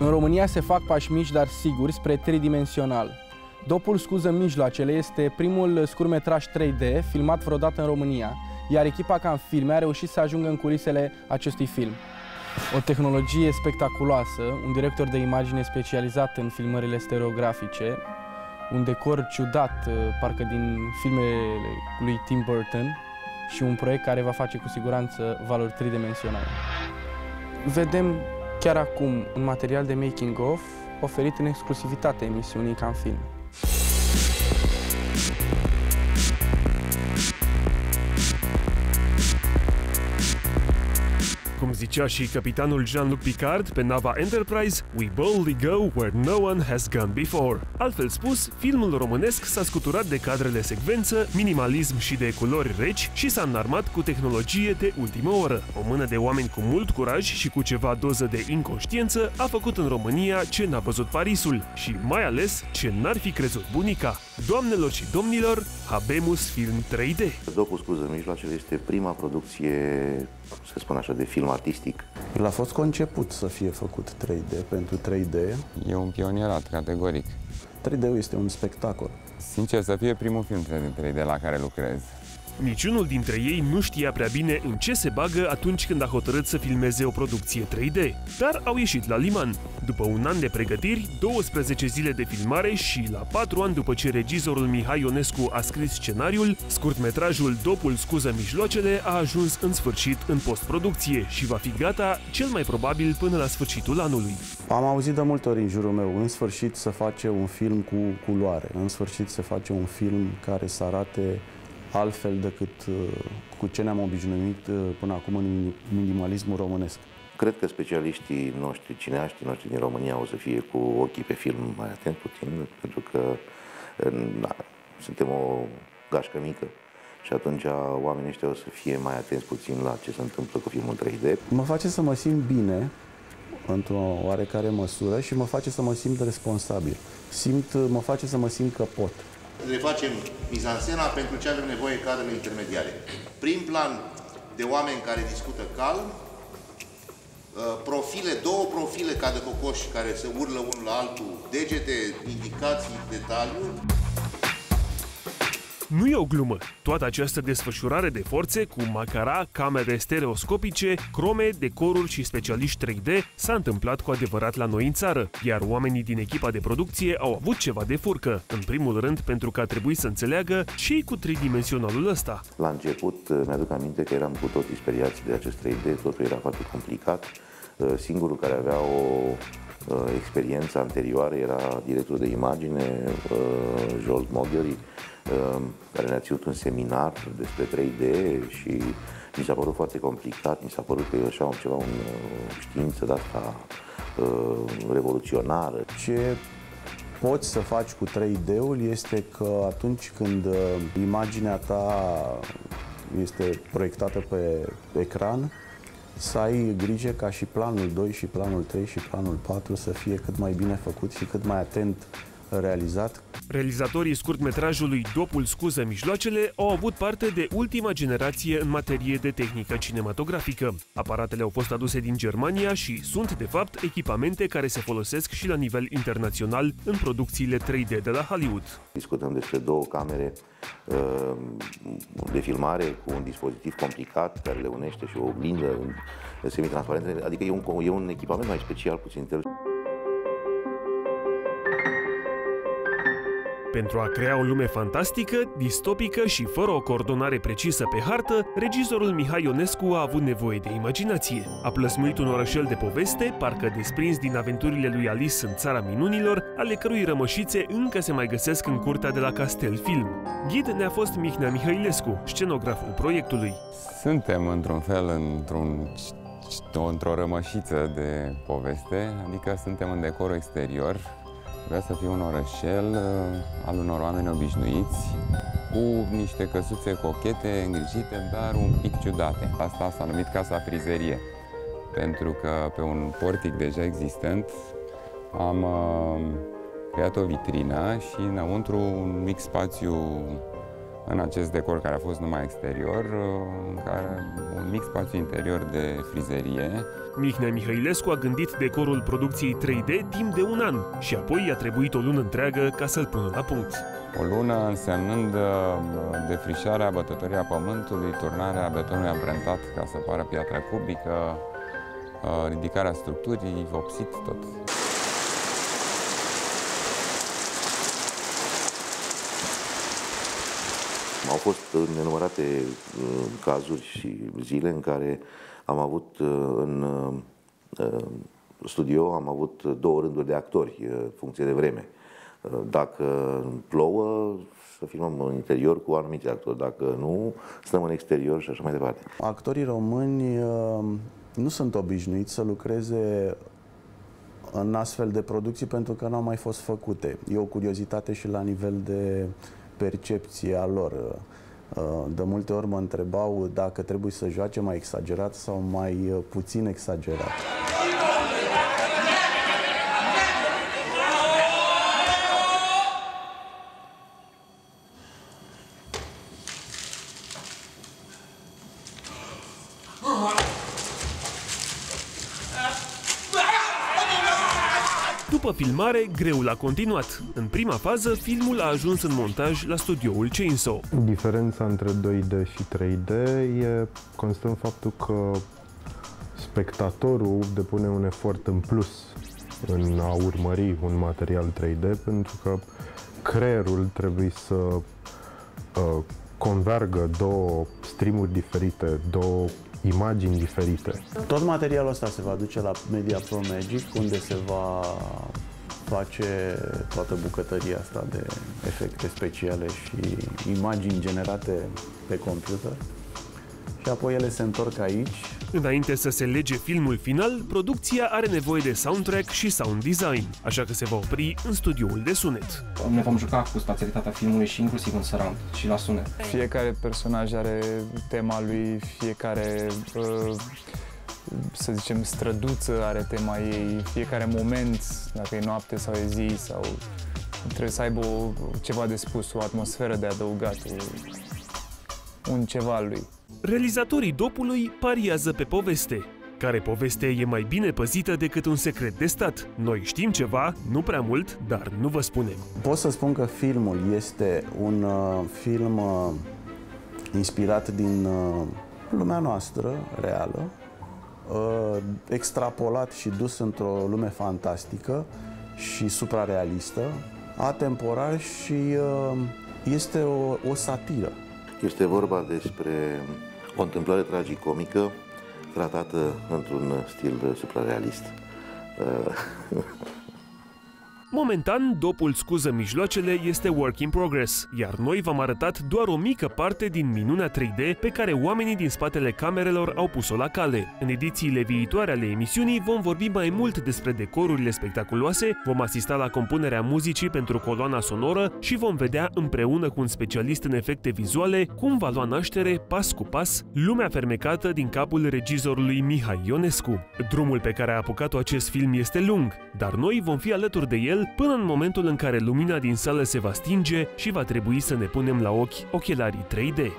În România se fac pași mici, dar siguri, spre tridimensional. Dopul scuză mijloacele este primul scurtmetraj 3D filmat vreodată în România, iar echipa Ca în Filme a reușit să ajungă în culisele acestui film. O tehnologie spectaculoasă, un director de imagine specializat în filmările stereografice, un decor ciudat, parcă din filmele lui Tim Burton, și un proiect care va face cu siguranță valori tridimensionale. Vedem chiar acum un material de making-of oferit în exclusivitate emisiunii Ca în Filme. Cum zicea și capitanul Jean-Luc Picard pe nava Enterprise, "We boldly go where no one has gone before". Altfel spus, filmul românesc s-a scuturat de cadrele secvență, minimalism și de culori reci și s-a înarmat cu tehnologie de ultimă oră. O mână de oameni cu mult curaj și cu ceva doză de inconștiență a făcut în România ce n-a văzut Parisul și mai ales ce n-ar fi crezut bunica. Doamnelor și domnilor, Habemus Film 3D. Dopul scuză mijloacele este prima producție, să spun așa, de film artistic. El a fost conceput să fie făcut 3D pentru 3D. E un pionierat, categoric. 3D-ul este un spectacol. Sincer să fie, primul film 3D la care lucrez. Niciunul dintre ei nu știa prea bine în ce se bagă atunci când a hotărât să filmeze o producție 3D, dar au ieșit la liman. După un an de pregătiri, 12 zile de filmare și la 4 ani după ce regizorul Mihai Ionescu a scris scenariul, scurtmetrajul Dopul scuză mijloacele a ajuns în sfârșit în postproducție și va fi gata cel mai probabil până la sfârșitul anului. Am auzit de multe ori în jurul meu, în sfârșit să face un film cu culoare, în sfârșit să face un film care să arate altfel decât cu ce ne-am obișnuit până acum în minimalismul românesc. Cred că specialiștii noștri, cineaștii noștri din România o să fie cu ochii pe film mai atent puțin, pentru că suntem o gașcă mică și atunci oamenii ăștia o să fie mai atenți puțin la ce se întâmplă cu filmul 3D. Mă face să mă simt bine, într-o oarecare măsură, și mă face să mă simt responsabil. Mă face să mă simt că pot. Refacem mizanscena pentru ce avem nevoie cadrele intermediare. Prim plan de oameni care discută calm, două profile ca de cocoși care se urlă unul la altul, degete, indicații, detaliu. Nu e o glumă. Toată această desfășurare de forțe cu macara, camere stereoscopice, crome, decoruri și specialiști 3D s-a întâmplat cu adevărat la noi în țară, iar oamenii din echipa de producție au avut ceva de furcă, în primul rând pentru că a trebuit să înțeleagă ce-i cu tridimensionalul ăsta. La început mi-aduc aminte că eram cu toții speriați de acest 3D, totul era foarte complicat. Singurul care avea o experiență anterioară era directorul de imagine, Jolt Mogheri, care ne-a ținut un seminar despre 3D și mi s-a părut foarte complicat, mi s-a părut că e așa ceva, o știință de asta revoluționară. Ce poți să faci cu 3D-ul este că atunci când imaginea ta este proiectată pe ecran, să ai grijă ca și planul 2 și planul 3 și planul 4 să fie cât mai bine făcut și cât mai atent realizat. Realizatorii scurtmetrajului Dopul scuză mijloacele au avut parte de ultima generație în materie de tehnică cinematografică. Aparatele au fost aduse din Germania și sunt, de fapt, echipamente care se folosesc și la nivel internațional în producțiile 3D de la Hollywood. Discutăm despre două camere de filmare cu un dispozitiv complicat care le unește și o oglindă semi-transparentă, adică e un echipament mai special puțin. Pentru a crea o lume fantastică, distopică și fără o coordonare precisă pe hartă, regizorul Mihai Ionescu a avut nevoie de imaginație. A plăsmuit un orășel de poveste, parcă desprins din aventurile lui Alice în Țara Minunilor, ale cărui rămășițe încă se mai găsesc în curtea de la Castel Film. Ghid ne-a fost Mihnea Mihailescu, scenograful proiectului. Suntem, într-un fel, într-o rămășiță de poveste, adică suntem în decorul exterior. Vrea să fie un orășel al unor oameni obișnuiți, cu niște căsuțe cochete, îngrijite, dar un pic ciudate. Asta s-a numit Casa Frizerie, pentru că pe un portic deja existent am creat o vitrină și înăuntru un mic spațiu în acest decor care a fost numai exterior, un mic spațiu interior de frizerie. Mihnea Mihailescu a gândit decorul producției 3D timp de 1 an și apoi i-a trebuit o lună întreagă ca să-l pună la punct. O lună însemnând defrișarea, bătătoria pământului, turnarea betonului amprentat ca să pară piatră cubică, ridicarea structurii, vopsit tot. Au fost nenumărate cazuri și zile în care am avut în studio, am avut 2 rânduri de actori, funcție de vreme. Dacă plouă, să filmăm în interior cu anumiți actori, dacă nu, stăm în exterior și așa mai departe. Actorii români nu sunt obișnuiți să lucreze în astfel de producții pentru că n-au mai fost făcute. E o curiozitate și la nivel de percepție a lor. De multe ori mă întrebau dacă trebuie să joace mai exagerat sau mai puțin exagerat. După filmare, greul a continuat. În prima fază, filmul a ajuns în montaj la studioul Chainsaw. Diferența între 2D și 3D constă în faptul că spectatorul depune un efort în plus în a urmări un material 3D, pentru că creierul trebuie să convergă 2 streamuri diferite, 2 imagini diferite. Tot materialul ăsta se va duce la Media Pro Magic, unde se va face toată bucătăria asta de efecte speciale și imagini generate pe computer. Și apoi ele se întorc aici. Înainte să se lege filmul final, producția are nevoie de soundtrack și sound design, așa că se va opri în studioul de sunet. Ne vom juca cu spațialitatea filmului și inclusiv în surround și la sunet. Fiecare personaj are tema lui, fiecare, să zicem, străduță are tema ei, fiecare moment, dacă e noapte sau e zi, sau trebuie să aibă ceva de spus, o atmosferă de adăugat, un ceva al lui. Realizatorii dopului pariază pe poveste. Care poveste e mai bine păzită decât un secret de stat? Noi știm ceva, nu prea mult, dar nu vă spunem. Pot să spun că filmul este un film inspirat din lumea noastră, reală, extrapolat și dus într-o lume fantastică și suprarealistă, atemporar și este o satiră. Este vorba despre o întâmplare tragicomică tratată într-un stil suprarealist. Momentan, dopul scuză mijloacele este work in progress, iar noi v-am arătat doar o mică parte din minunea 3D pe care oamenii din spatele camerelor au pus-o la cale. În edițiile viitoare ale emisiunii vom vorbi mai mult despre decorurile spectaculoase, vom asista la compunerea muzicii pentru coloana sonoră și vom vedea împreună cu un specialist în efecte vizuale cum va lua naștere, pas cu pas, lumea fermecată din capul regizorului Mihai Ionescu. Drumul pe care a apucat-o acest film este lung, dar noi vom fi alături de el până în momentul în care lumina din sală se va stinge și va trebui să ne punem la ochi ochelarii 3D.